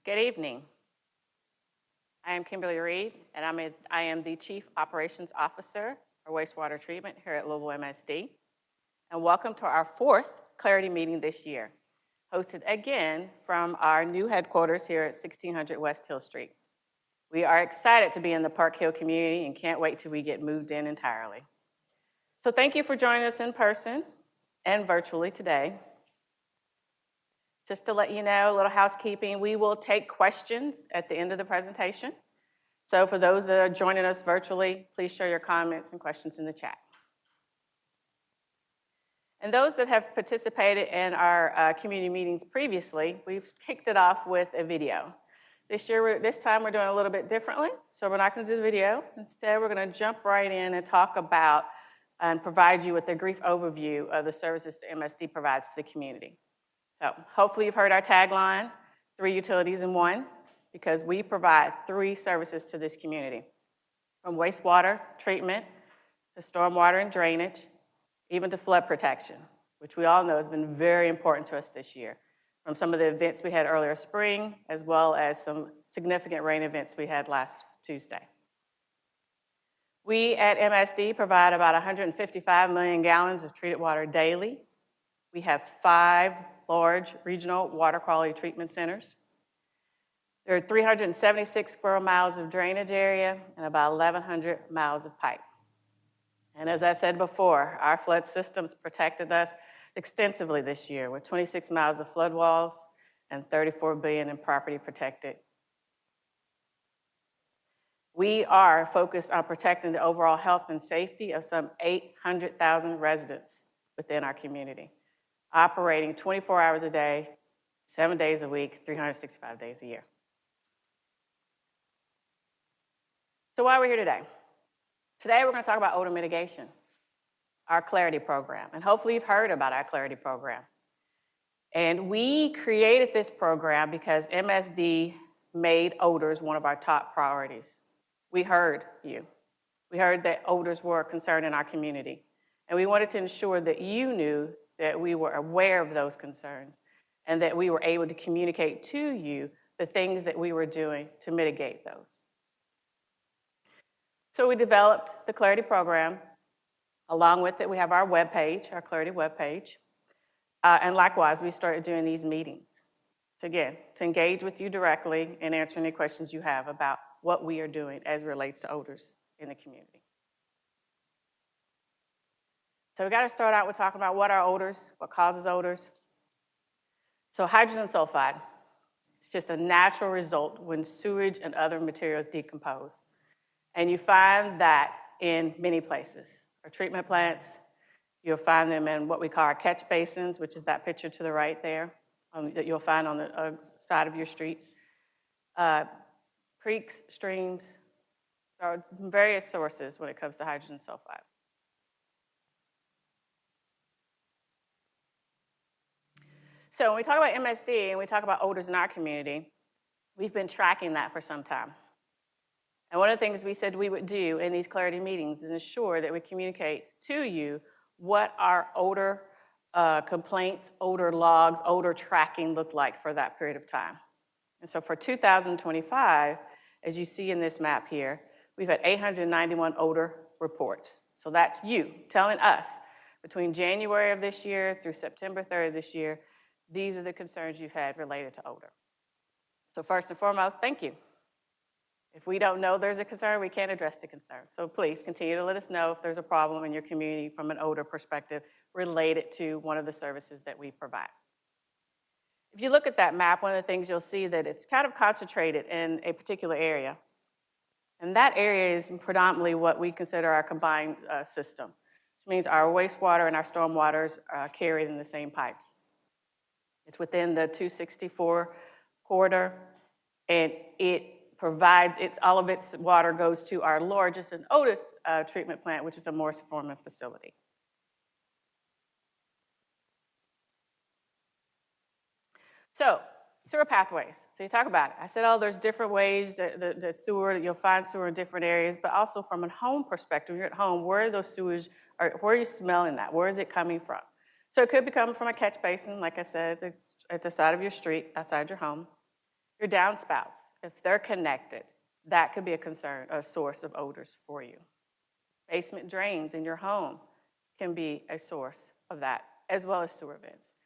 Good evening. I am Kimberly Reed, and I am the Chief Operations Officer for Wastewater Treatment here at Louisville MSD. And welcome to our fourth cLAIRity meeting this year, hosted again from our new headquarters here at 1600 West Hill Street. We are excited to be in the Park Hill community and can't wait till we get moved in entirely. So thank you for joining us in person and virtually today. Just to let you know, a little housekeeping, we will take questions at the end of the presentation. So for those that are joining us virtually, please share your comments and questions in the chat. And those that have participated in our community meetings previously, we've kicked it off with a video. This time we're doing a little bit differently, so we're not going to do the video. Instead, we're going to jump right in and talk about and provide you with a brief overview of the services that MSD provides to the community. So hopefully you've heard our tagline, 3 utilities in 1, because we provide 3 services to this community, from wastewater treatment to stormwater and drainage, even to flood protection, which we all know has been very important to us this year, from some of the events we had earlier spring, as well as some significant rain events we had last Tuesday. We at MSD provide about 155 million gallons of treated water daily. We have 5 large regional water quality treatment centers. There are 376 square miles of drainage area and about 1,100 miles of pipe. And as I said before, our flood systems protected us extensively this year with 26 miles of flood walls and $34 billion in property protected. We are focused on protecting the overall health and safety of some 800,000 residents within our community, operating 24 hours a day, 7 days a week, 365 days a year. So why are we here today? Today we're going to talk about odor mitigation, our cLAIRity program. And hopefully you've heard about our cLAIRity program. And we created this program because MSD made odors one of our top priorities. We heard you. We heard that odors were a concern in our community. And we wanted to ensure that you knew that we were aware of those concerns and that we were able to communicate to you the things that we were doing to mitigate those. So we developed the cLAIRity program. Along with it, we have our webpage, our cLAIRity webpage. And likewise, we started doing these meetings. So again, to engage with you directly and answer any questions you have about what we are doing as it relates to odors in the community. So we got to start out with talking about what are odors, what causes odors. So hydrogen sulfide, it's just a natural result when sewage and other materials decompose. And you find that in many places. Our treatment plants, you'll find them in what we call our catch basins, which is that picture to the right there, that you'll find on the side of your streets. Creeks, streams, there are various sources when it comes to hydrogen sulfide. So when we talk about MSD and we talk about odors in our community, we've been tracking that for some time. And one of the things we said we would do in these cLAIRity meetings is ensure that we communicate to you what our odor complaints, odor logs, odor tracking looked like for that period of time. And so for 2025, as you see in this map here, we've had 891 odor reports. So that's you telling us between January of this year through September 3rd of this year, these are the concerns you've had related to odor. So first and foremost, thank you. If we don't know there's a concern, we can't address the concern. So please continue to let us know if there's a problem in your community from an odor perspective related to one of the services that we provide. If you look at that map, one of the things you'll see that it's kind of concentrated in a particular area. And that area is predominantly what we consider our combined system, which means our wastewater and our stormwaters are carried in the same pipes. It's within the 264 corridor, and it provides, all of its water goes to our largest and oldest treatment plant, which is the Morris Foreman facility. So, sewer pathways. So you talk about it. I said, oh, there's different ways that sewer, you'll find sewer in different areas, but also from a home perspective, you're at home, where are those sewage, or where are you smelling that? Where is it coming from? So it could be coming from a catch basin, like I said, at the side of your street, outside your home. Your downspouts, if they're connected, that could be a concern, a source of odors for you. Basement drains in your home can be a source of that, as well as sewer vents.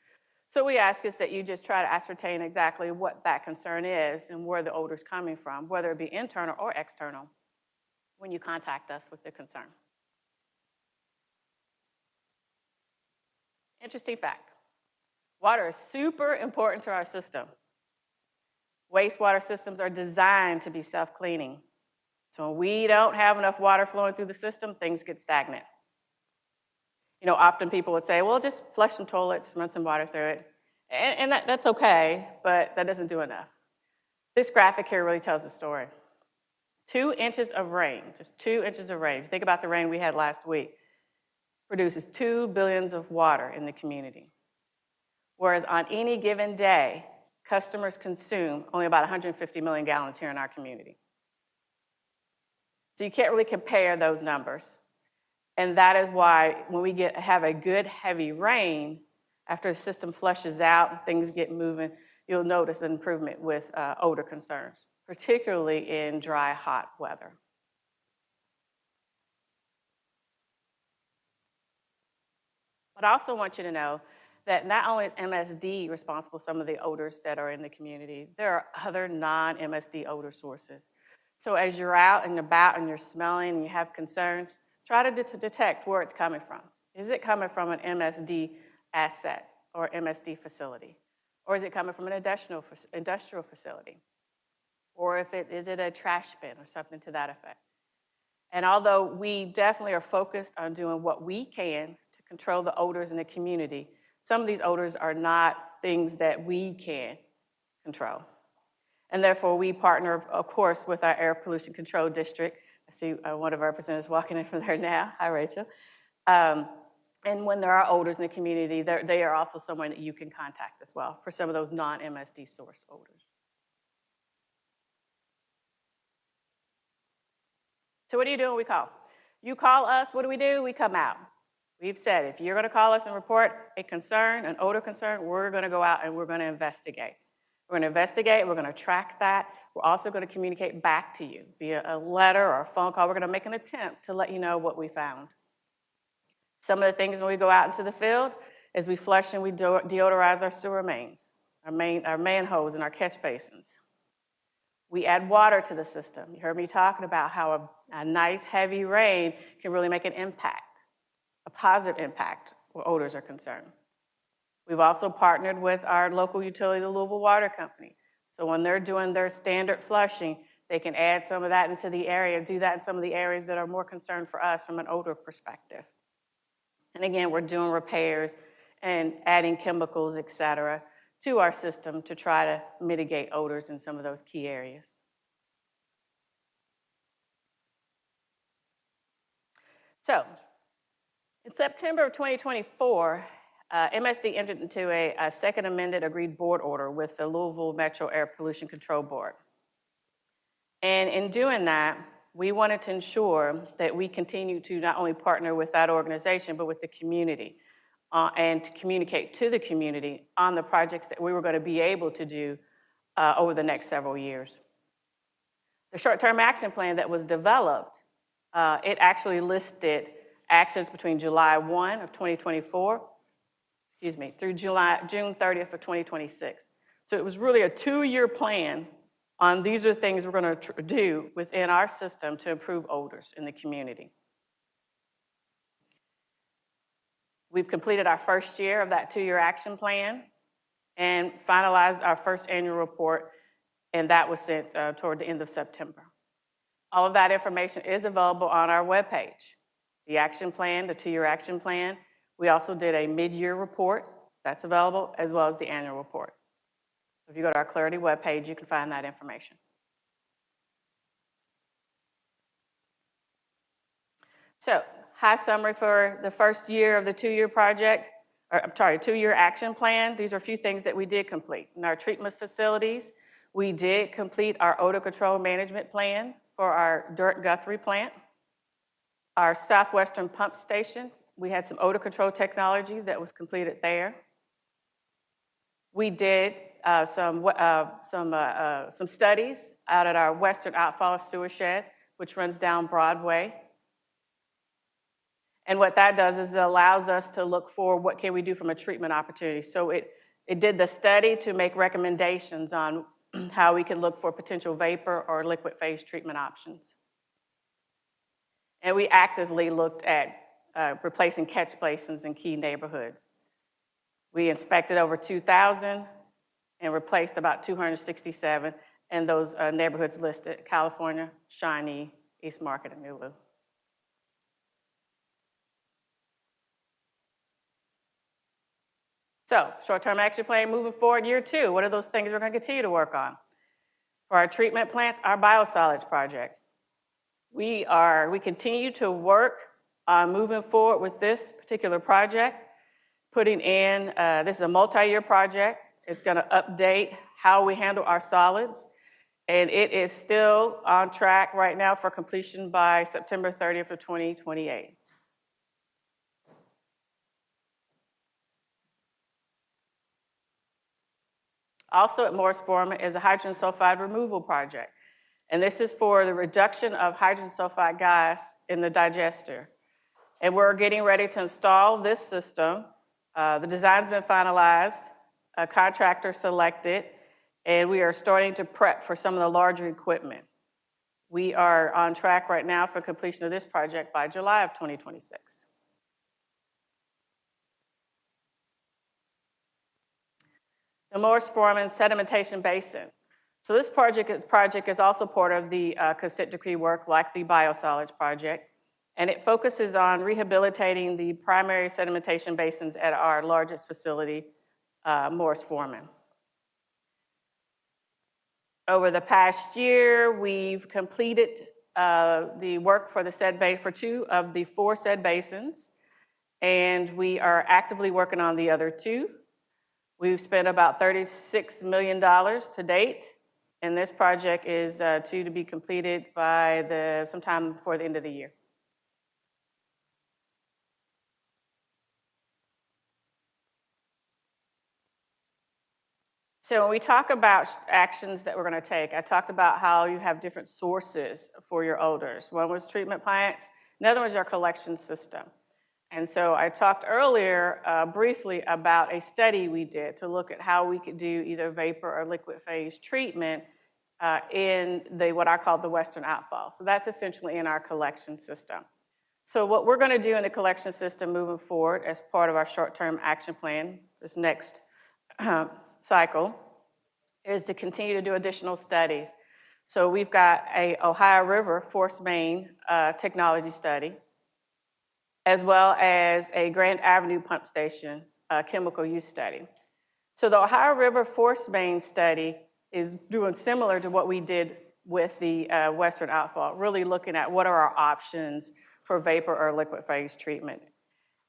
So we ask is that you just try to ascertain exactly what that concern is and where the odor is coming from, whether it be internal or external, when you contact us with the concern. Interesting fact, water is super important to our system. Wastewater systems are designed to be self-cleaning. So when we don't have enough water flowing through the system, things get stagnant. You know, often people would say, well, just flush some toilets, run some water through it. And that's okay, but that doesn't do enough. This graphic here really tells the story. 2 inches of rain, just 2 inches of rain. If you think about the rain we had last week, produces 2 billions of water in the community. Whereas on any given day, customers consume only about 150 million gallons here in our community. So you can't really compare those numbers. And that is why when we have a good heavy rain, after the system flushes out and things get moving, you'll notice an improvement with odor concerns, particularly in dry, hot weather. But I also want you to know that not only is MSD responsible for some of the odors that are in the community, there are other non-MSD odor sources. So as you're out and about and you're smelling and you have concerns, try to detect where it's coming from. Is it coming from an MSD asset or MSD facility? Or is it coming from an industrial facility? Or is it a trash bin or something to that effect? And although we definitely are focused on doing what we can to control the odors in the community, some of these odors are not things that we can control. And therefore, we partner, of course, with our air pollution control district. I see one of our representatives walking in from there now. Hi, Rachel. And when there are odors in the community, they are also someone that you can contact as well for some of those non-MSD source odors. So what do you do when we call? You call us, what do? We come out. We've said if you're going to call us and report a concern, an odor concern, we're going to go out and we're going to investigate. We're going to investigate, we're going to track that. We're also going to communicate back to you via a letter or a phone call. We're going to make an attempt to let you know what we found. Some of the things when we go out into the field is we flush and we deodorize our sewer mains, our manholes and our catch basins. We add water to the system. You heard me talking about how a nice heavy rain can really make an impact, a positive impact where odors are concerned. We've also partnered with our local utility, the Louisville Water Company. So when they're doing their standard flushing, they can add some of that into the area, do that in some of the areas that are more concerned for us from an odor perspective. And again, we're doing repairs and adding chemicals, et cetera, to our system to try to mitigate odors in some of those key areas. So, in September of 2024, MSD entered into a second amended agreed board order with the Louisville Metro Air Pollution Control Board. And in doing that, we wanted to ensure that we continue to not only partner with that organization, but with the community, and to communicate to the community on the projects that we were going to be able to do over the next several years. The short-term action plan that was developed, it actually listed actions between July 1 of 2024, through June 30th of 2026. So it was really a 2-year plan on these are things we're going to do within our system to improve odors in the community. We've completed our first year of that 2-year action plan and finalized our first annual report, and that was sent toward the end of September. All of that information is available on our webpage. The action plan, the 2-year action plan. We also did a mid-year report that's available, as well as the annual report. So if you go to our clAIRity webpage, you can find that information. So, high summary for the first year of the 2-year project, 2-year action plan. These are a few things that we did complete. In our treatment facilities, we did complete our odor control management plan for our Dirt Guthrie plant. Our Southwestern pump station, we had some odor control technology that was completed there. We did some studies out at our Western Outfall Sewer Shed, which runs down Broadway. And what that does is it allows us to look for what can we do from a treatment opportunity. So it did the study to make recommendations on how we can look for potential vapor or liquid phase treatment options. And we actively looked at replacing catch basins in key neighborhoods. We inspected over 2,000 and replaced about 267 in those neighborhoods listed: California, Shawnee, East Market, and Nulu. So, short-term action plan moving forward, year 2. What are those things we're going to continue to work on? For our treatment plants, our biosolids project. We continue to work on moving forward with this particular project, putting in, this is a multi-year project. It's going to update how we handle our solids, and it is still on track right now for completion by September 30th of 2028. Also at Morris Foreman is a hydrogen sulfide removal project. And this is for the reduction of hydrogen sulfide gas in the digester. And we're getting ready to install this system. The design's been finalized, a contractor selected, and we are starting to prep for some of the larger equipment. We are on track right now for completion of this project by July of 2026. The Morris Foreman Sedimentation Basin. So this project is also part of the consent decree work, like the biosolids project, and it focuses on rehabilitating the primary sedimentation basins at our largest facility, Morris Foreman. Over the past year, we've completed the work for the for 2 of the 4 SED basins, and we are actively working on the other 2. We've spent about $36 million to date, and this project is to be completed by sometime before the end of the year. So when we talk about actions that we're going to take, I talked about how you have different sources for your odors. One was treatment plants, another was our collection system. And so I talked earlier briefly about a study we did to look at how we could do either vapor or liquid phase treatment in what I call the Western Outfall. So that's essentially in our collection system. So what we're going to do in the collection system moving forward as part of our short-term action plan, this next cycle, is to continue to do additional studies. So we've got a Ohio River force main technology study, as well as a Grand Avenue pump station chemical use study. So the Ohio River force main study is doing similar to what we did with the Western Outfall, really looking at what are our options for vapor or liquid phase treatment.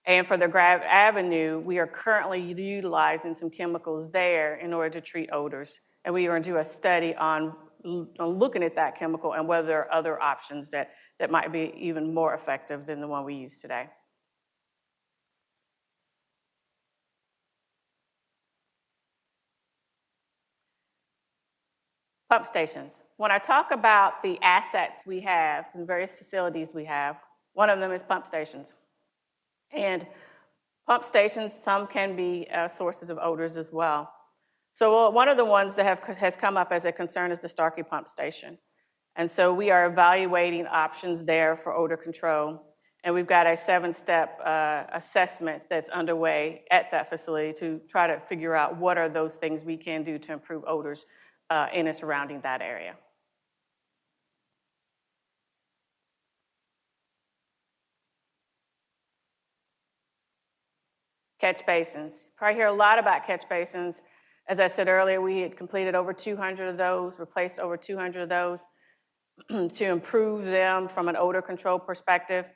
And for the Grand Avenue, we are currently utilizing some chemicals there in order to treat odors. And we are going to do a study on looking at that chemical and whether there are other options that might be even more effective than the one we use today. Pump stations. When I talk about the assets we have, the various facilities we have, one of them is pump stations. And pump stations, some can be sources of odors as well. So one of the ones that has come up as a concern is the Starkey pump station. And so we are evaluating options there for odor control. And we've got a 7-step assessment that's underway at that facility to try to figure out what are those things we can do to improve odors in and surrounding that area. Catch basins. Probably hear a lot about catch basins. As I said earlier, we had completed over 200 of those, replaced over 200 of those to improve them from an odor control perspective.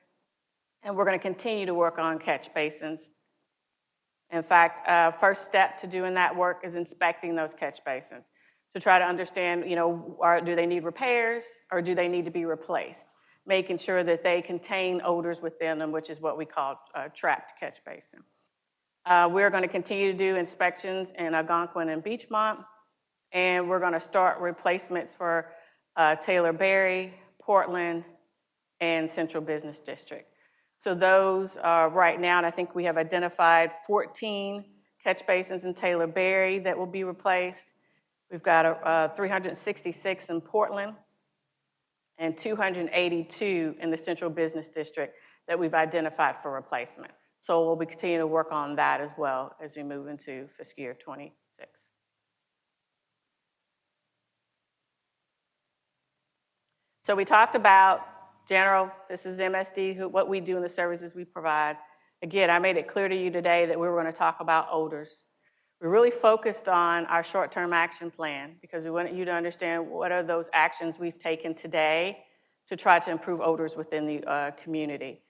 And we're going to continue to work on catch basins. In fact, first step to doing that work is inspecting those catch basins to try to understand, do they need repairs or do they need to be replaced? Making sure that they contain odors within them, which is what we call trapped catch basin. We're going to continue to do inspections in Algonquin and Beachmont, And we're going to start replacements for Taylor Berry, Portland, and Central Business District. So those are right now, and I think we have identified 14 catch basins in Taylor Berry that will be replaced. We've got 366 in Portland and 282 in the Central Business District that we've identified for replacement. So we'll be continuing to work on that as well as we move into fiscal year 26. So we talked about general, this is MSD, what we do and the services we provide. Again, I made it clear to you today that we were going to talk about odors. We really focused on our short-term action plan because we wanted you to understand what are those actions we've taken today to try to improve odors within the community.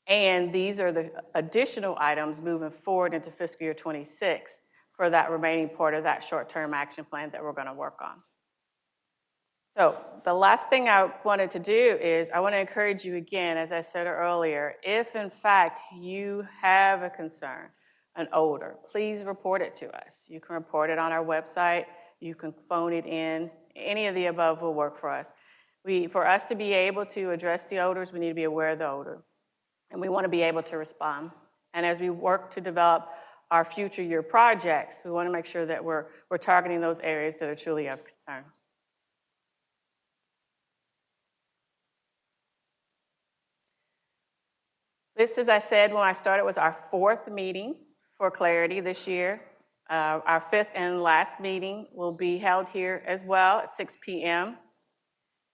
And these are the additional items moving forward into fiscal year 26 for that remaining part of that short-term action plan that we're going to work on. So the last thing I wanted to do is I want to encourage you again, as I said earlier, if in fact you have a concern, an odor, please report it to us. You can report it on our website. You can phone it in. Any of the above will work for us. For us to be able to address the odors, we need to be aware of the odor. And we want to be able to respond. And as we work to develop our future year projects, we want to make sure that we're targeting those areas that are truly of concern. This, as I said when I started, was our 4th meeting for clAIRity this year. Our 5th and last meeting will be held here as well at 6 p.m.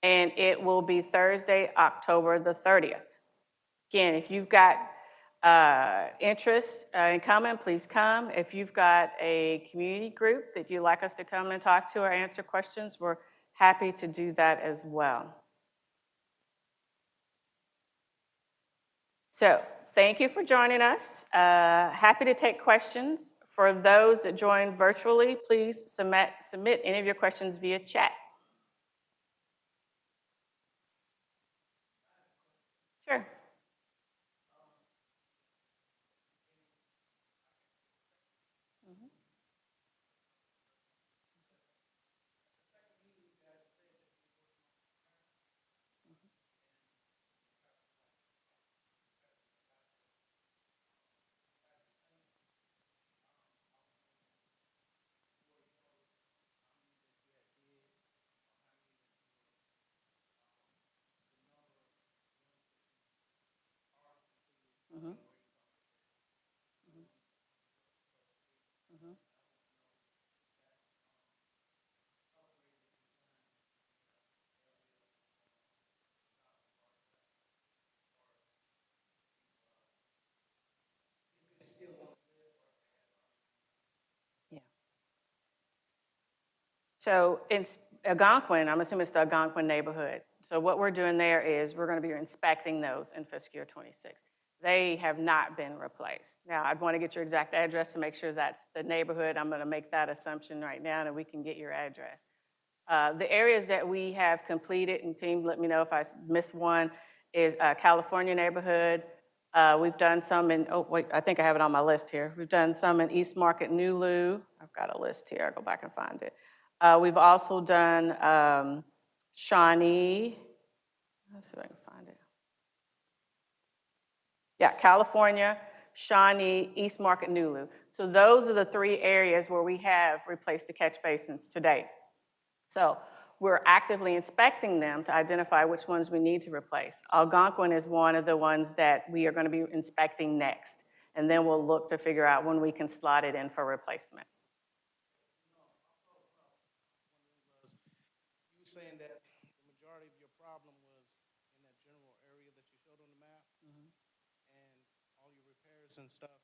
And it will be Thursday, October the 30th. Again, if you've got interest in coming, please come. If you've got a community group that you'd like us to come and talk to or answer questions, we're happy to do that as well. So thank you for joining us. Happy to take questions. For those that join virtually, please submit any of your questions via chat. Sure. Mm-hmm. Mm-hmm. Yeah. So in Algonquin, I'm assuming it's the Algonquin neighborhood. So what we're doing there is we're going to be inspecting those in fiscal year 26. They have not been replaced. Now, I'd want to get your exact address to make sure that's the neighborhood. I'm going to make that assumption right now, and we can get your address. The areas that we have completed, and team, let me know if I missed one, is California neighborhood. We've done some in, oh wait, I think I have it on my list here. We've done some in East Market, Nulu. I've got a list here, I'll go back and find it. We've also done Shawnee. Let's see if I can find it. Yeah, California, Shawnee, East Market, Nulu. So those are the 3 areas where we have replaced the catch basins to date. So we're actively inspecting them to identify which ones we need to replace. Algonquin is one of the ones that we are going to be inspecting next. And then we'll look to figure out when we can slot it in for replacement. You were saying that the majority of your problem was in that general area that you showed on the map, and all your repairs and stuff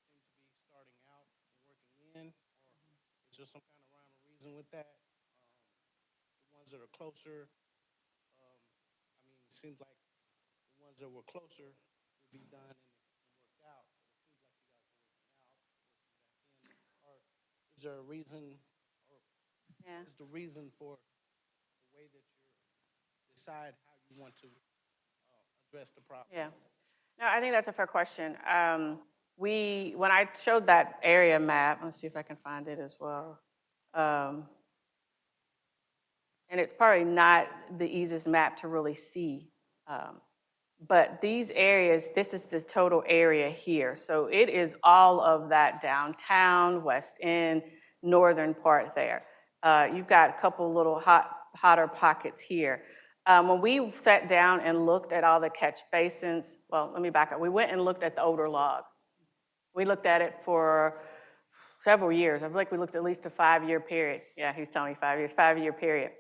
seem to be starting out and working in, or is there some kind of rhyme or reason with that? The ones that are closer, I mean, it seems like the ones that were closer would be done and worked out, but it seems like you guys are working out, working back in. Or is there a reason, or is the reason for the way that you decide how you want to address the problem? Yeah. No, I think that's a fair question. When I showed that area map, let's see if I can find it as well. And it's probably not the easiest map to really see. But these areas, this is the total area here. So it is all of that downtown, West End, northern part there. You've got a couple little hotter pockets here. When we sat down and looked at all the catch basins, well, let me back up. We went and looked at the odor log. We looked at it for several years. I feel like we looked at least a 5-year period. Yeah, he's telling me 5 years, 5-year period.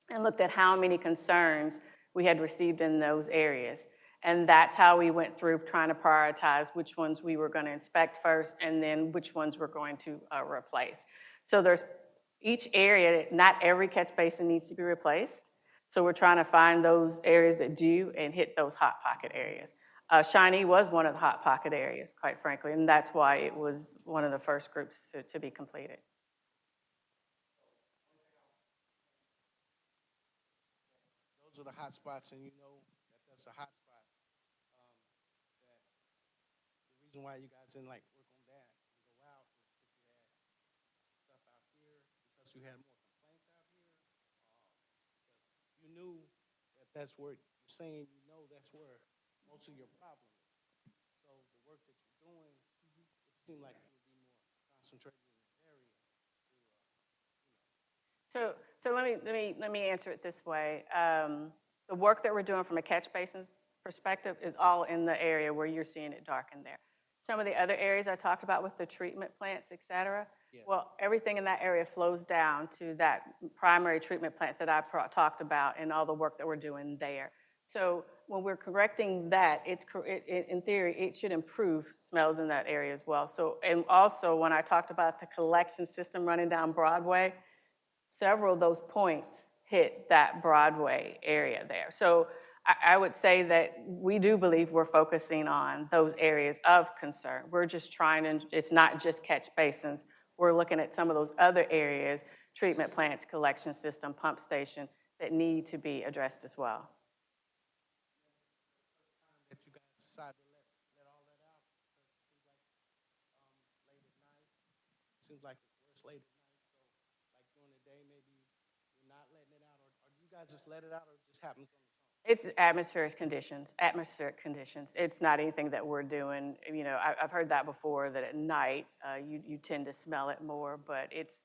And looked at how many concerns we had received in those areas. And that's how we went through trying to prioritize which ones we were going to inspect first and then which ones we're going to replace. So there's each area, not every catch basin needs to be replaced. So we're trying to find those areas that do and hit those hot pocket areas. Shawnee was one of the hot pocket areas, quite frankly, and that's why it was one of the first groups to be completed. Those are the hot spots, and you know that that's a hot spot. That the reason why you guys didn't like work on that and go out is if you had stuff out here because you had more complaints out here. Because you knew that that's where you're saying you know that's where most of your problem is. So the work that you're doing, it seemed like it would be more concentrated in that area to, So let me answer it this way. The work that we're doing from a catch basin perspective is all in the area where you're seeing it darken there. Some of the other areas I talked about with the treatment plants, et cetera, Yeah. well, everything in that area flows down to that primary treatment plant that I talked about and all the work that we're doing there. So when we're correcting that, in theory, it should improve smells in that area as well. So, and also when I talked about the collection system running down Broadway, several of those points hit that Broadway area there. So I would say that we do believe we're focusing on those areas of concern. We're just trying to, it's not just catch basins. We're looking at some of those other areas, treatment plants, collection system, pump station, that need to be addressed as well. that you guys decided to let all that out because it seems like late at night. It seems like it's worse late at night. So like during the day, maybe you're not letting it out, or do you guys just let it out, or it just happens on its own? It's atmospheric conditions, atmospheric conditions. It's not anything that we're doing. You know, I've heard that before, that at night you tend to smell it more, but it's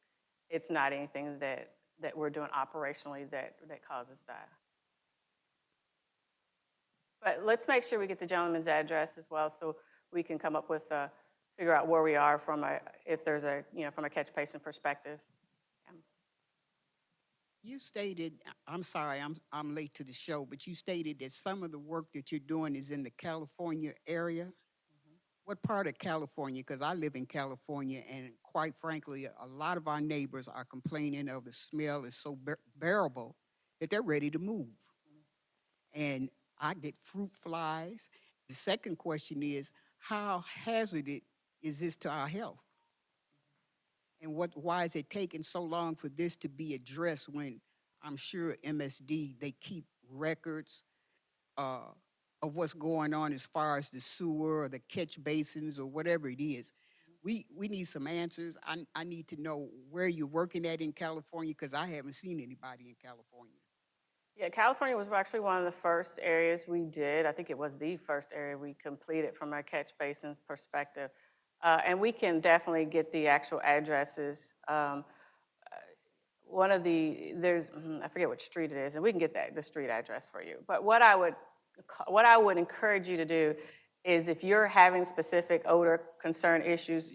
not anything that we're doing operationally that causes that. But let's make sure we get the gentleman's address as well, so we can come up with, figure out where we are from if there's a, from a catch basin perspective. You stated, I'm sorry, I'm late to the show, but you stated that some of the work that you're doing is in the California area. What part of California? Because I live in California, and quite frankly, a lot of our neighbors are complaining of the smell is so bearable that they're ready to move. And I get fruit flies. The second question is, how hazardous is this to our health? And why is it taking so long for this to be addressed when I'm sure MSD, they keep records of what's going on as far as the sewer or the catch basins or whatever it is. We need some answers. I need to know where you're working at in California, because I haven't seen anybody in California. Yeah, California was actually one of the first areas we did. I think it was the first area we completed from a catch basins perspective. And we can definitely get the actual addresses. One of I forget which street it is, and we can get the street address for you. But what I would encourage you to do is, if you're having specific odor concern issues,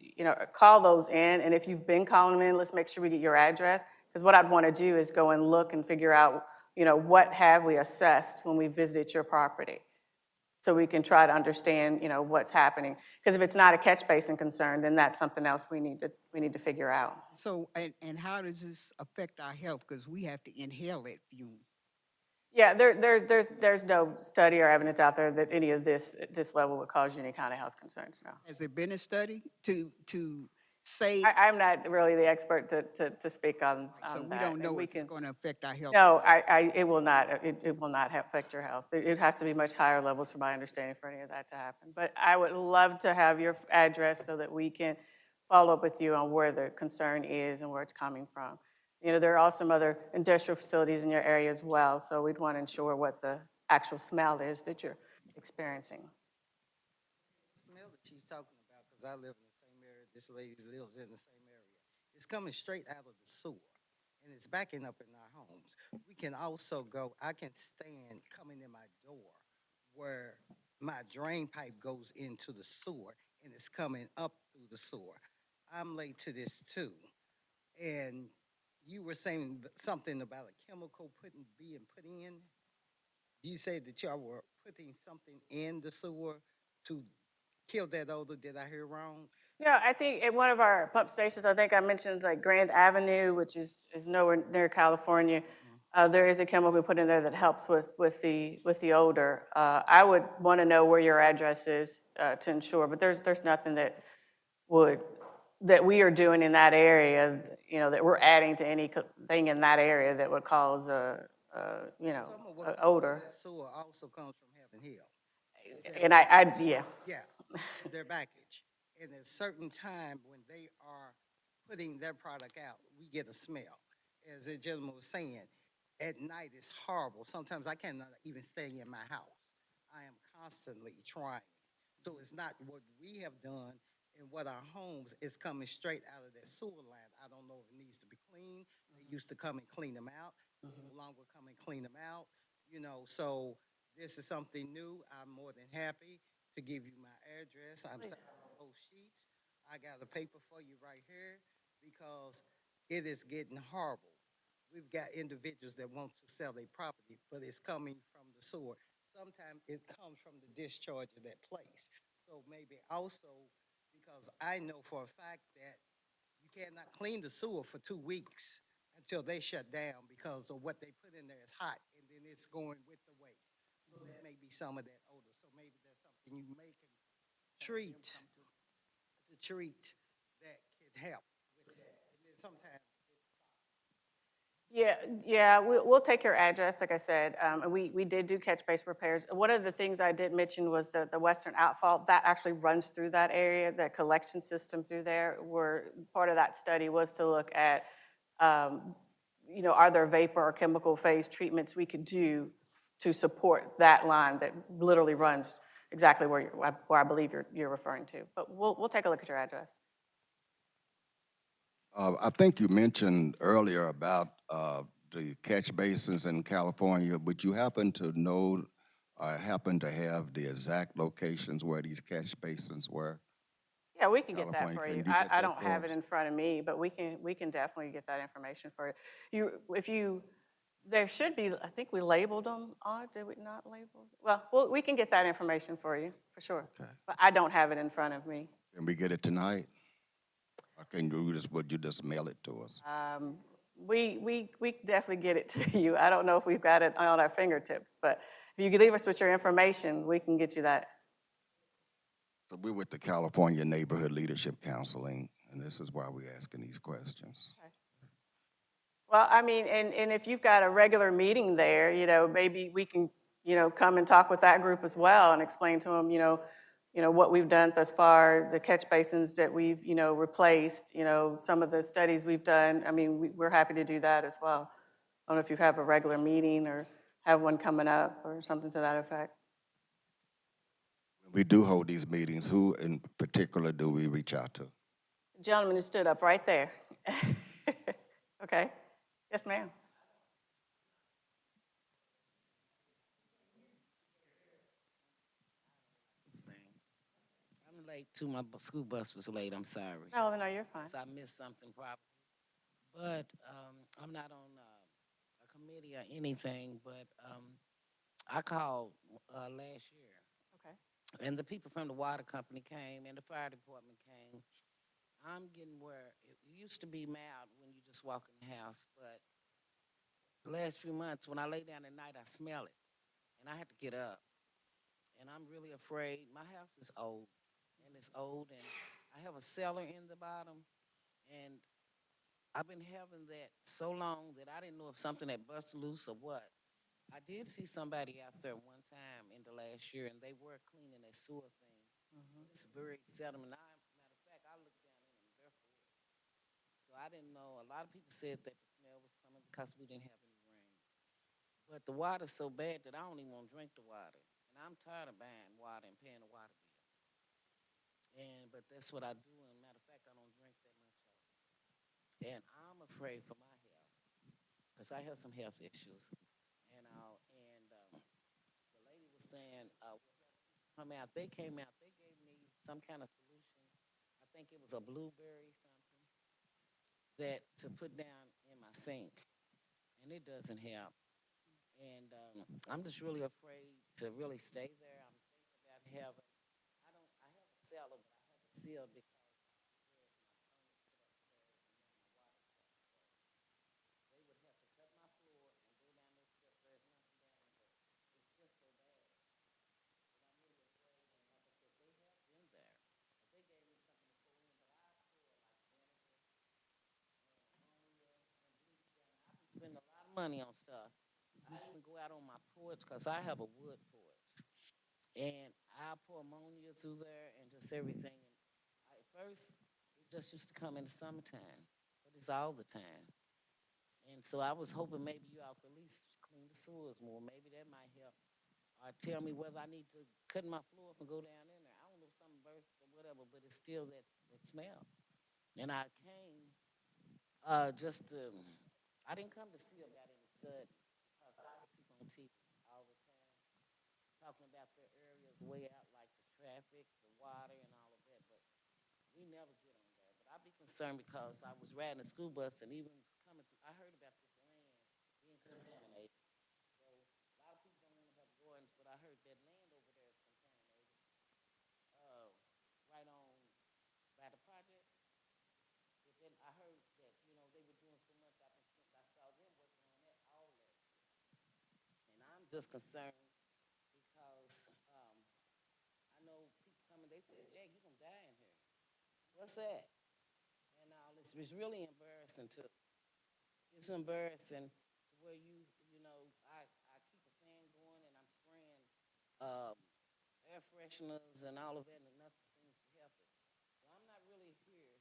call those in. And if you've been calling them in, let's make sure we get your address. Because what I'd want to do is go and look and figure out, what have we assessed when we visited your property, so we can try to understand, what's happening. Because if it's not a catch basin concern, then that's something else we need to figure out. So, and how does this affect our health? Because we have to inhale that fume. Yeah, there's no study or evidence out there that any of this at this level would cause you any kind of health concerns. No. Has there been a study to say? I'm not really the expert to speak on So that. we don't know we if it's going to affect our health. No, it will not. It will not affect your health. It has to be much higher levels, from my understanding, for any of that to happen. But I would love to have your address so that we can follow up with you on where the concern is and where it's coming from. You know, there are also some other industrial facilities in your area as well, so we'd want to ensure what the actual smell is that you're experiencing. Smell that she's talking about, because I live in the same area, this lady lives in the same area. It's coming straight out of the sewer, and it's backing up in our homes. We can also go, I can stand coming in my door where my drain pipe goes into the sewer, and it's coming up through the sewer. I'm late to this too. And you were saying something about a chemical being put in. You said that y'all were putting something in the sewer to kill that odor. Did I hear wrong? Yeah, I think at one of our pump stations, I think I mentioned like Grand Avenue, which is nowhere near California. There is a chemical we put in there that helps with the odor. I would want to know where your address is to ensure, but there's nothing that we are doing in that area, you know, that we're adding to anything in that area that would cause you know, Some of what comes odor. from that sewer also comes from Heaven Hill. And yeah. Yeah, it's their package. And at a certain time when they are putting their product out, we get a smell. As the gentleman was saying, at night it's horrible. Sometimes I cannot even stay in my house. I am constantly trying. So it's not what we have done in what our homes is coming straight out of that sewer line. I don't know if it needs to be cleaned. They used to come and clean them out. They no longer come and clean them out. You know, so this is something new. I'm more than happy to give you my address. I'm Please. signing those sheets. I got a paper for you right here because it is getting horrible. We've got individuals that want to sell their property, but it's coming from the sewer. Sometimes it comes from the discharge of that place. So maybe also because I know for a fact that you cannot clean the sewer for 2 weeks until they shut down because of what they put in there is hot and then it's going with the waste. So that may be some of that odor. So maybe there's something you may can treat to treat that could help with that. And then sometimes Yeah, we'll take your address, like I said. And we did do catch base repairs. One of the things I did mention was the western outfall. That actually runs through that area, the collection system through there, where part of that study was to look at, you know, are there vapor or chemical phase treatments we could do to support that line that literally runs exactly where I believe you're referring to. But we'll take a look at your address. I think you mentioned earlier about the catch basins in California. Would you happen to know or happen to have the exact locations where these catch basins were? Yeah, we can get that California, for can you. you get I that don't for have it us? in front of me, but we can definitely get that information for you. There should be, I think we labeled them, did we not label? Well, we can get that information for you, for sure. Okay. But I don't have it in front of me. Can we get it tonight? Or would you just mail it to us? We definitely get it to you. I don't know if we've got it on our fingertips, but if you could leave us with your information, we can get you that. So we're with the California Neighborhood Leadership Counseling, and this is why we're asking these questions. Okay. Well, I mean, and if you've got a regular meeting there, you know, maybe we can, you know, come and talk with that group as well and explain to them, you know, what we've done thus far, the catch basins that we've, you know, replaced, you know, some of the studies we've done. I mean, we're happy to do that as well. I don't know if you have a regular meeting or have one coming up or something to that effect. When we do hold these meetings, who in particular do we reach out to? The gentleman who stood up right there. Okay. Yes, ma'am. thing. I'm late too. My school bus was late. I'm sorry. No, you're fine. So I missed something probably. But I'm not on a committee or anything, but I called last year. Okay. And the people from the water company came and the fire department came. I'm getting where it used to be mild when you just walk in the house, but the last few months when I lay down at night, I smell it. And I had to get up. And I'm really afraid. My house is old, and I have a cellar in the bottom, and I've been having that so long that I didn't know if something had busted loose or what. I did see somebody out there one time in the last year, and they were cleaning a sewer thing. It's very seldom. And matter of fact, I looked down in them barefoot. So I didn't know. A lot of people said that the smell air was coming because we didn't have any rain. But the water's so bad that I don't even want to drink the water. And I'm tired of buying water and paying the water bill. But that's what I do. And matter of fact, I don't drink that much of it. And I'm afraid for my health because I have some health issues. The lady was saying, come out. They came out. They gave me some kind of solution. I think it was a blueberry something that to put down in my sink, and it doesn't help. I'm just really afraid to really stay there. I'm thinking about having. I have a cellar, but I have it sealed because they would have to cut my floor and go down those steps. There's nothing down there, but it's just so bad. I'm really afraid. And like I said, they have been there. They gave me something to pour in, but I pour like vinegar and ammonia and bleach down. I've been spending a lot of money on stuff. I even go out on my porch because I have a wood porch, and I pour ammonia through there and just everything. And at first, it just used to come in the summertime, but it's all the time. And so I was hoping maybe you all could at least clean the sewers more. Maybe that might help. Or tell me whether I need to cut my floor up and go down in there. I don't know if something burst or whatever, but it's still that smell. And I came just to, I didn't come to see about any studies because I hear people on TV all the time talking about their areas way out, like the traffic, the water, and all of that. But we never get on there. But I'd be concerned because I was riding a school bus and even coming through, I heard about this land being contaminated. So a lot of people don't want to have gardens, but I heard that land over there is contaminated. Right on by the project. But then I heard that they were doing so much. I saw them working on that all last year, and I'm just concerned because I know people coming. They said, "Hey, you're gonna die in here." What's that? And all this. It's really embarrassing too. It's embarrassing to where I keep a fan going and I'm spraying um, air fresheners and all of that, and nothing seems to help it. So I'm not really here to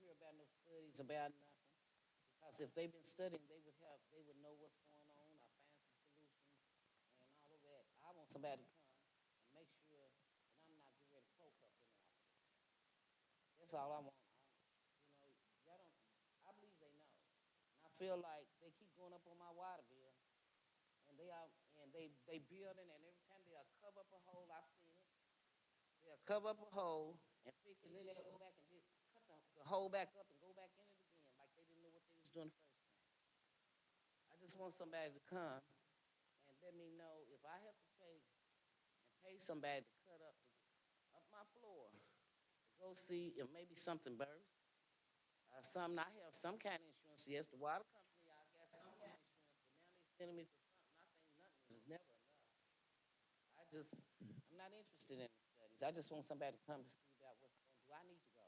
hear about no studies about nothing, because if they've been studying, they would know what's going on. I find some solutions and all of that. I want somebody to come and make sure that I'm not getting ready to croak up in there off of this thing. That's all I want. Y'all don't. I believe they know, and I feel like they keep going up on my water bill, and they building, and every time they'll cover up a hole. I've seen it. They'll cover up a hole and fix it, and then they'll go back and just cut the hole back up and go back in it again, like they didn't know what they was doing the first time. I just want somebody to come and let me know if I have to take and pay somebody to cut up my floor to go see if maybe something burst. Some I have some kind of insurance. Yes, the water company I got some kind of insurance, but now they sending me for something. I think nothing is never enough. I'm not interested in the studies. I just want somebody to come to see about what's going. Do I need to go?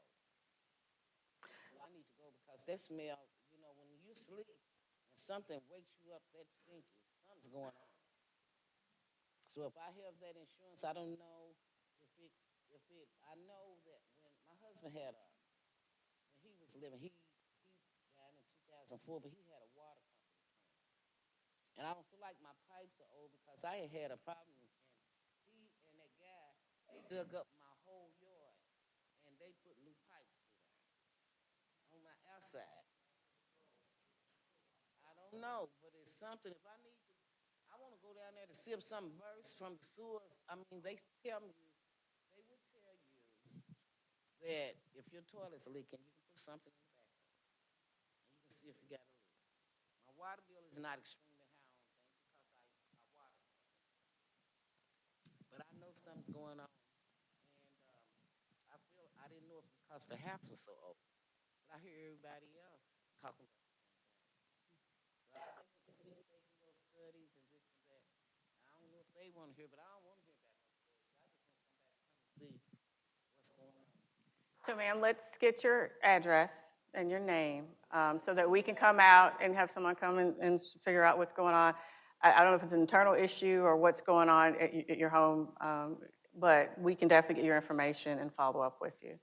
Do I need to go because that smell? When you sleep and something wakes you up that stinky, something's going on. So if I have that insurance, I don't know if it. I know that when my husband had when he was living, he died in 2004, but he had a water company plant. And I don't feel like my pipes are old because I had a problem, and he and that guy they dug up my whole yard, and they put new pipes through there on my outside. I don't know, but it's something. If I need to, I want to go down there to see if something bursts from the sewers. I mean, they would tell you that if your toilet's leaking, you can put something in the back of it, and you can see if you got a leak. My water bill is not extremely high on things because I water so much, but I know something's going on, and I didn't know if it was because the house was so old, but I hear everybody else talking about the same thing. So I think it's good that they do those studies and this and that. I don't know if they want to hear, but I don't want to hear about no studies. I just want somebody to come and see what's going on. So ma'am, let's get your address and your name so that we can come out and have someone come and figure out what's going on. I don't know if it's an internal issue or what's going on at your home, but we can definitely get your information and follow up with you.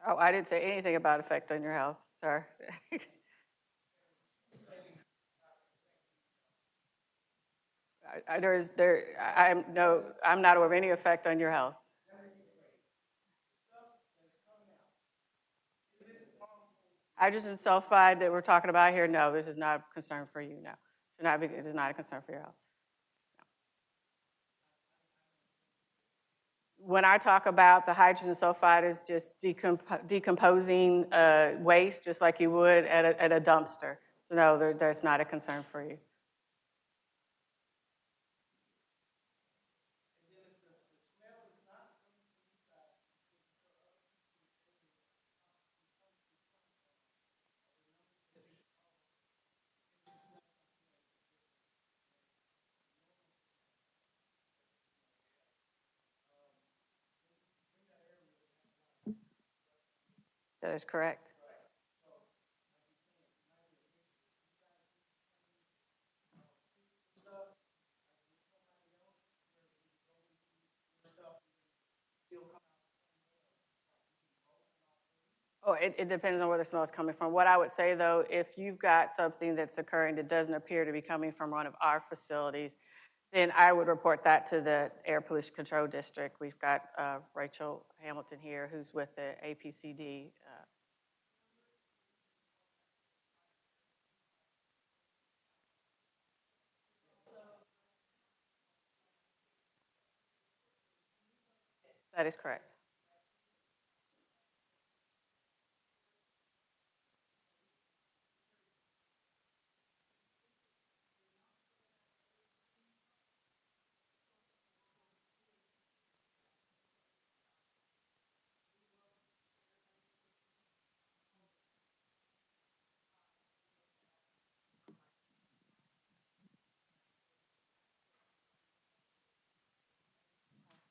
Oh, I didn't say anything about effect on your health, sir. I'm, no, I'm not aware of any effect on your health. Hydrogen sulfide that we're talking about here, no, this is not a concern for you, no. It is not a concern for your health. When I talk about the hydrogen sulfide is just decomposing waste, just like you would at a dumpster. So no, that's not a concern for you. That is correct. Oh, it depends on where the smell is coming from. What I would say though, if you've got something that's occurring that doesn't appear to be coming from one of our facilities, then I would report that to the Air Pollution Control District. We've got Rachel Hamilton here, who's with the APCD. That is correct.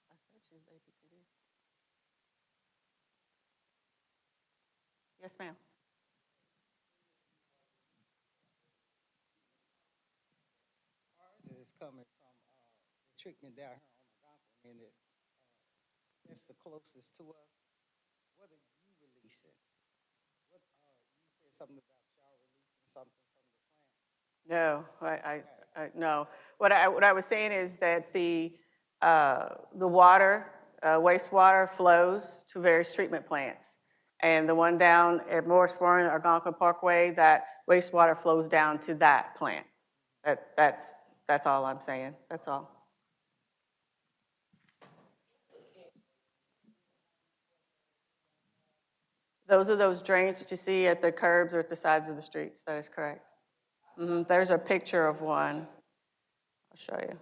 I said she was APCD. Yes, ma'am. Ours is coming from the treatment down here on Algonquin, and that's the closest to us. What are you releasing? What you said something about y'all releasing something from the plant? No, no. What I was saying is that the water, wastewater flows to various treatment plants. And the one down at Morrisburg, Algonquin Parkway, that wastewater flows down to that plant. That's all I'm saying, that's all. Those are those drains that you see at the curbs or at the sides of the streets, that is correct. There's a picture of one. I'll show you.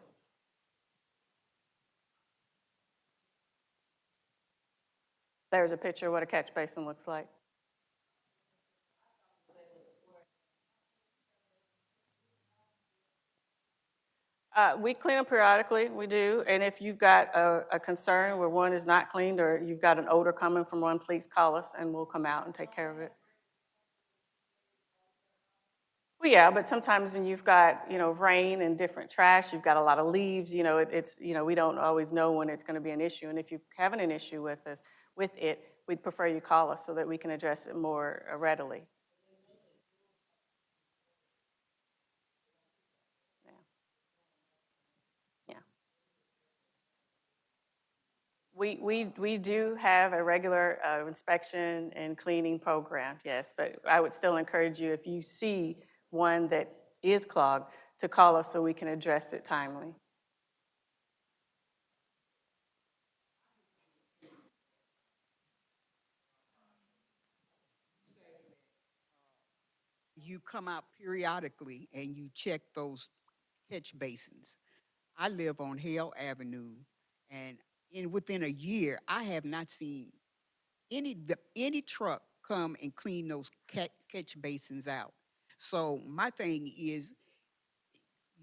There's a picture of what a catch basin looks like. We clean them periodically, we do. And if you've got a concern where one is not cleaned or you've got an odor coming from one, please call us and we'll come out and take care of it. Well, yeah, but sometimes when you've got, rain and different trash, you've got a lot of leaves, we don't always know when it's going to be an issue. And if you're having an issue with it, we'd prefer you call us so that we can address it more readily. Yeah. We do have a regular inspection and cleaning program, yes, but I would still encourage you, if you see one that is clogged, to call us so we can address it timely. You come out periodically and you check those catch basins. I live on Hale Avenue, and within a year, I have not seen any truck come and clean those catch basins out. So my thing is,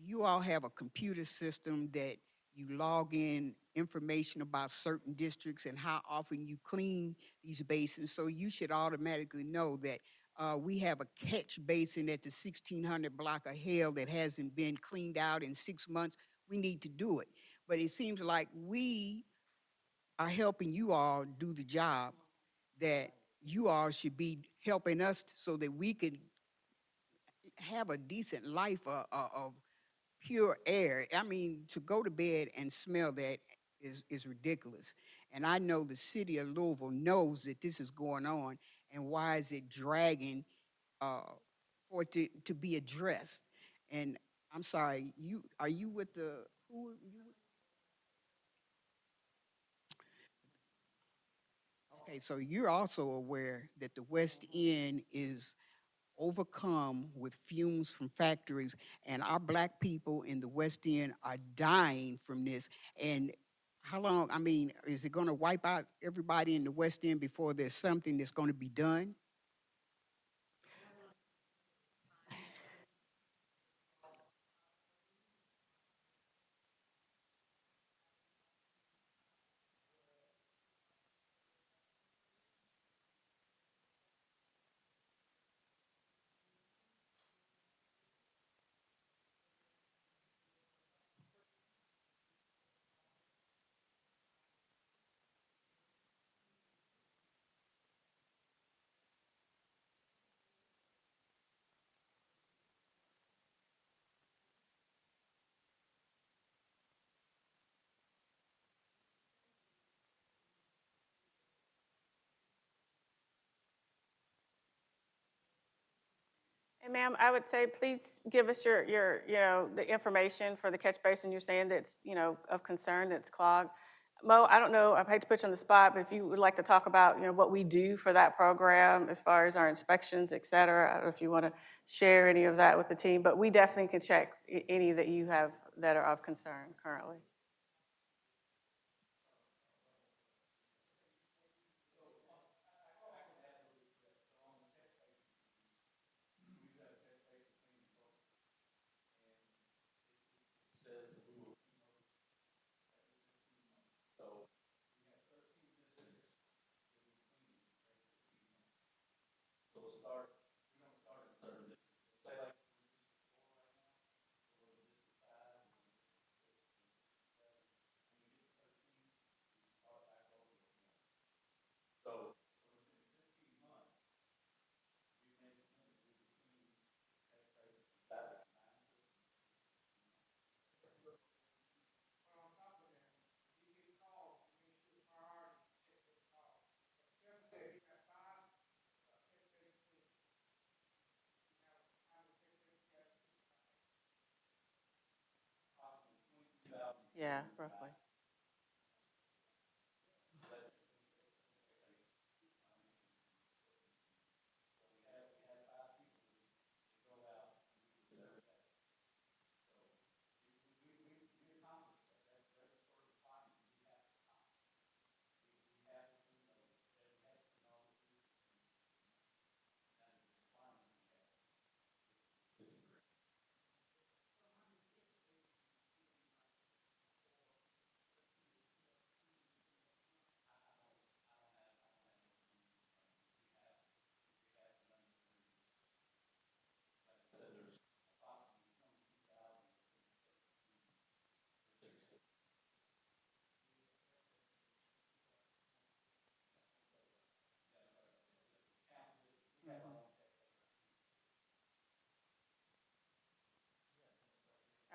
you all have a computer system that you log in information about certain districts and how often you clean these basins. So you should automatically know that we have a catch basin at the 1600 block of Hale that hasn't been cleaned out in 6 months. We need to do it. But it seems like we are helping you all do the job that you all should be helping us so that we can have a decent life of pure air. I mean, to go to bed and smell that is ridiculous. And I know the city of Louisville knows that this is going on, and why is it dragging uh, for it to be addressed? And I'm sorry, are you with the who? Are you with? Okay, so you're also aware that the West End is overcome with fumes from factories, and our black people in the West End are dying from this. And how long, I mean, is it going to wipe out everybody in the West End before there's something that's going to be done? And ma'am, I would say, please give us the information for the catch basin you're saying that's, of concern, that's clogged. Mo, I don't know, I hate to put you on the spot, but if you would like to talk about, what we do for that program as far as our inspections, et cetera. I don't know if you want to share any of that with the team, but we definitely can check any that you have that are of concern currently. But on top of that, if you get calls, make sure priority check those calls. Kevin said he got five catch basin cleaners. You have how many catch basin you have? 65. Yeah, roughly.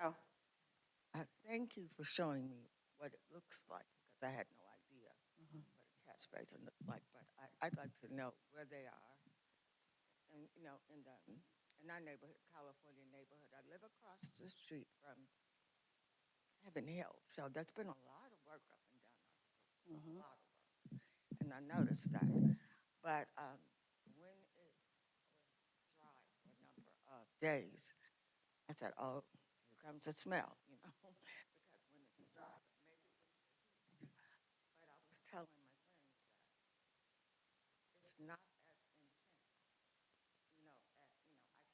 Oh, Thank you for showing me what it looks like because I had no idea what a catch basin looked like. But I'd like to know where they are, and in our neighborhood, California neighborhood. I live across the street from Heaven Hill, so there's been a lot of work up and down our street, a lot of work, and I noticed that. But when it was dry for a number of days, I said, "Oh, here comes the smell," because when it's dry, but maybe it's the heat. But I was telling my friends that it's not as intense, as I can smell it,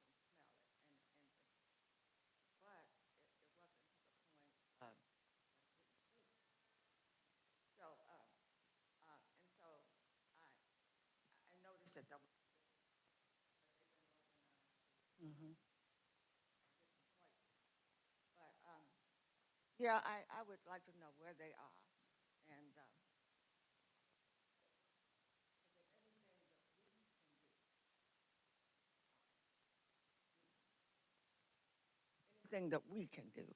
but it wasn't to the point of I couldn't sleep. So and so I I noticed that there was a difference, but they've been working on it at different places. But yeah, I would like to know where they are, and anything that we can do to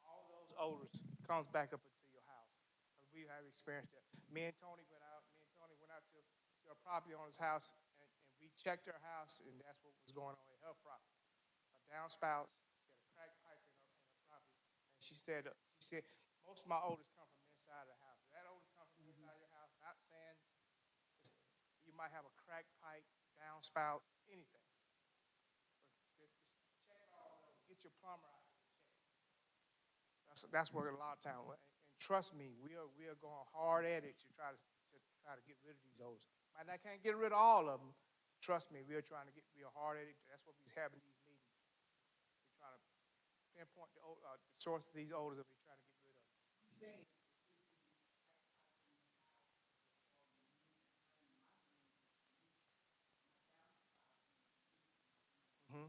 all those odors comes back up into your house. 'Cause we have experienced that. Me and Tony went out to a property owner's house and we checked her house and that's what was going on at her property. Her downspouts, she had a cracked pipe in her property. And she said, most of my odors come from inside of the house. If that odors come from inside your house, not saying you might have a cracked pipe, downspouts, anything. But just check all those. Get your plumber out here to check it. That's where a lot of time. And trust me, we are going hard at it to try to get rid of these odors. Might not can't get rid of all of them. Trust me, we are hard at it. That's what we're having these meetings. We're trying to pinpoint the source of these odors that we're trying to get rid of. Mm-hmm.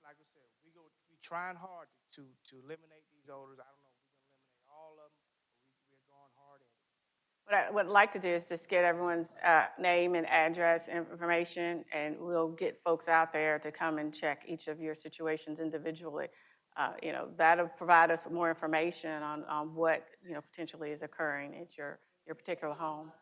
Like I said, we trying hard to eliminate these odors. I don't know if we're gonna eliminate all of them, but we're going hard at it. What I would like to do is just get everyone's name and address information, and we'll get folks out there to come and check each of your situations individually. That'll provide us with more information on what, potentially is occurring at your particular home.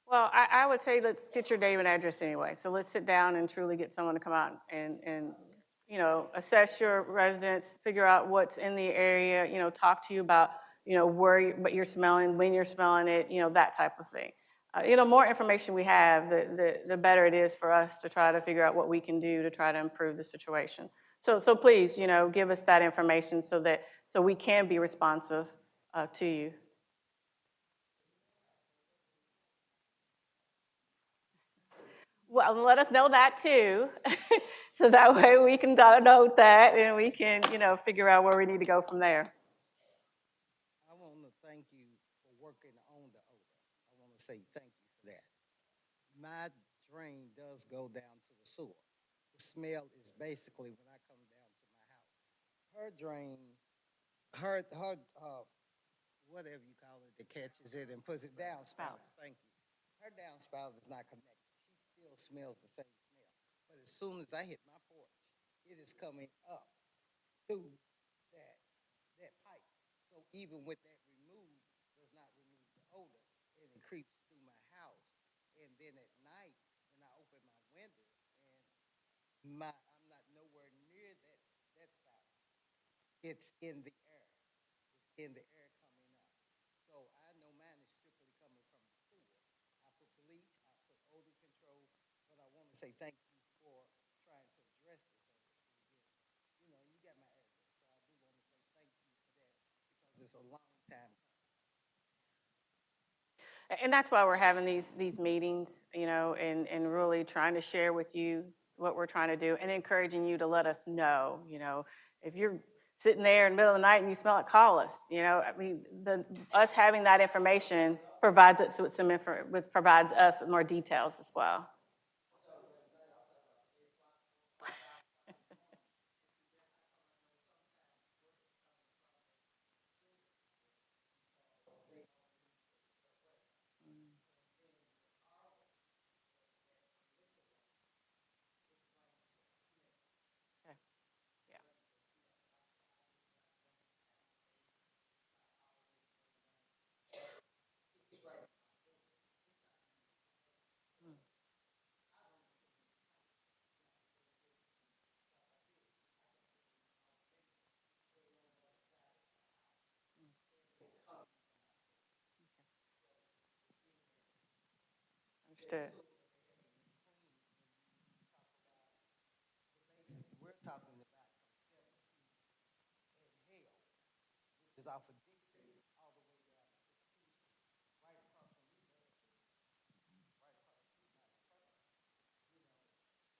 Well, I would say let's get your name and address anyway. So let's sit down and truly get someone to come out and assess your residents, figure out what's in the area, talk to you about, what you're smelling, when you're smelling it, that type of thing. More information we have, the better it is for us to try to figure out what we can do to try to improve the situation. So please, give us that information so we can be responsive to you. Well, let us know that too, so that way we can note that and we can, figure out where we need to go from there. I want to thank you for working on the odor. I want to say thank you for that. My drain does go down to the sewer. The smell is basically when I come down to my house. Her drain, her whatever you call it, that catches it and puts it down spout. Thank you. Her downspout is not connected. She still smells the same smell. But as soon as I hit my porch, it is coming up through that pipe. So even with that removed, does not remove the odor, and it creeps through my house. And then at night, when I open my windows, and I'm not nowhere near that spout. It's in the air. It's in the air coming up. So I know mine is strictly coming from the sewer. I put bleach, I put odor control, but I want to say thank you for trying to address this odor. You got my address, so I do want to say thank you for that because it's a long time coming. And that's why we're having these meetings, and really trying to share with you what we're trying to do and encouraging you to let us know, if you're sitting there in the middle of the night and you smell it, call us. Us having that information provides us with provides us with more details as well. Understood. We're talking about is off of Dixie all the way down to right across from you, right across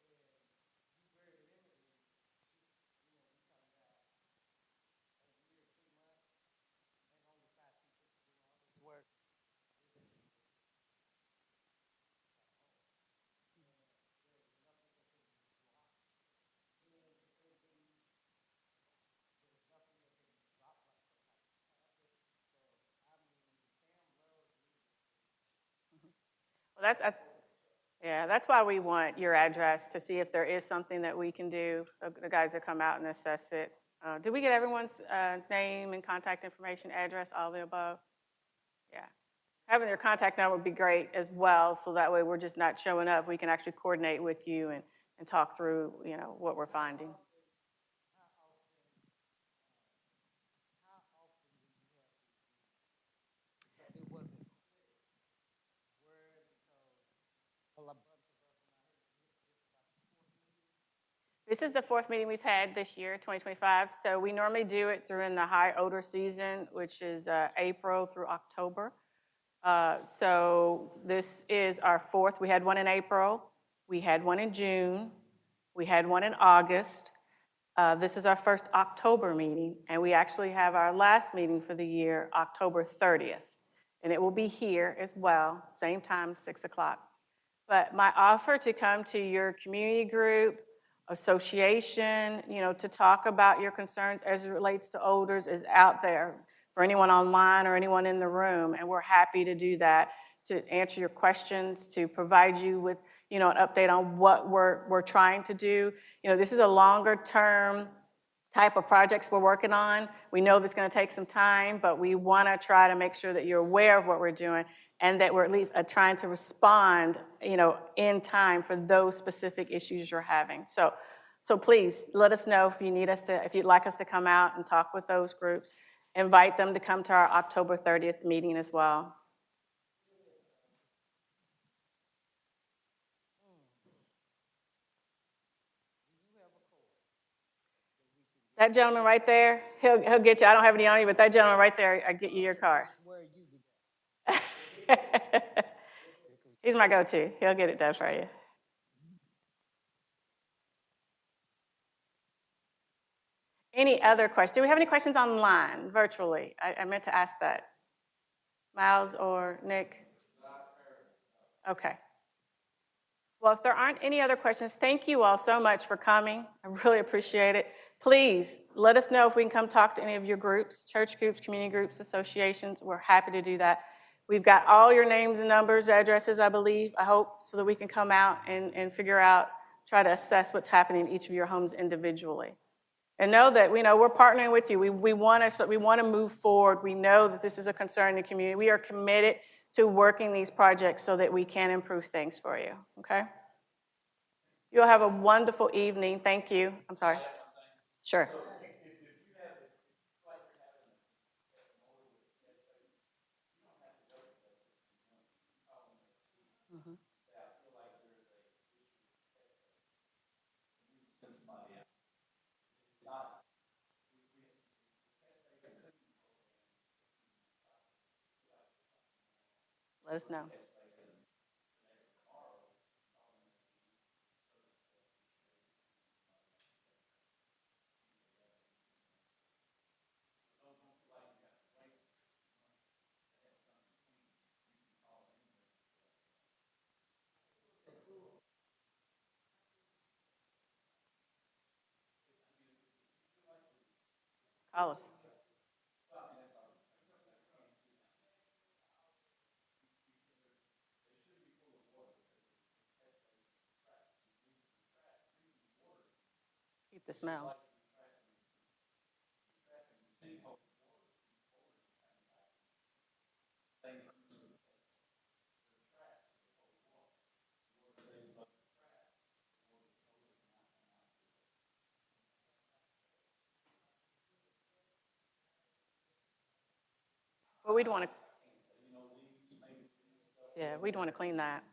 from you, you very limited. We talking about a year, 3 months, and only 5 people to do all this work. Well, yeah, that's why we want your address to see if there is something that we can do. The guys that come out and assess it. Did we get everyone's name and contact information, address, all the above? Yeah. Having your contact number would be great as well, so that way we're just not showing up. We can actually coordinate with you and talk through, what we're finding. It wasn't word because a bunch of us, This is the fourth meeting we've had this year, 2025. So we normally do it during the high odor season, which is April through October. So this is our fourth. We had one in April. We had one in June. We had one in August. This is our first October meeting, and we actually have our last meeting for the year, October 30th. And it will be here as well, same time, 6 o'clock. But my offer to come to your community group, association, to talk about your concerns as it relates to odors is out there for anyone online or anyone in the room, and we're happy to do that, to answer your questions, to provide you with, an update on what we're trying to do. This is a longer term type of projects we're working on. We know this is going to take some time, but we want to try to make sure that you're aware of what we're doing and that we're at least trying to respond, in time for those specific issues you're having. So please let us know if you'd like us to come out and talk with those groups. Invite them to come to our October 30th meeting as well. That gentleman right there, he'll get you. I don't have any on you, but that gentleman right there, I get you your card. where you be going. He's my go-to. He'll get it done for you. Any other questions? Do we have any questions online, virtually? I meant to ask that. Miles or Nick? Okay. Well, if there aren't any other questions, thank you all so much for coming. I really appreciate it. Please let us know if we can come talk to any of your groups, church groups, community groups, associations. We're happy to do that. We've got all your names and numbers, addresses, I believe, I hope, so that we can come out and figure out, try to assess what's happening in each of your homes individually. And know that we're partnering with you. We want to move forward. We know that this is a concern in the community. We are committed to working these projects so that we can improve things for you, okay? You'll have a wonderful evening. Thank you. I'm sorry. Sure. Mm-hmm. Let us know. Call us. Keep the smell. Well, we'd want to clean that.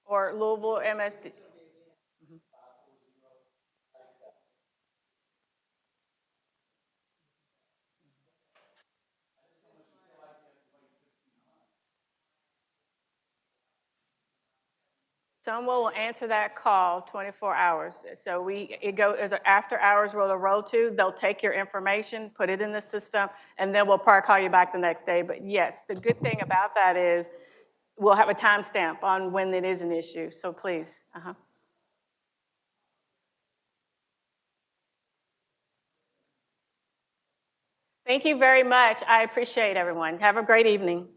or Louisville MSD. Someone will answer that call 24 hours. So it goes as an after hours roll to. They'll take your information, put it in the system, and then we'll probably call you back the next day. But yes, the good thing about that is we'll have a timestamp on when it is an issue. So please. Thank you very much. I appreciate everyone. Have a great evening.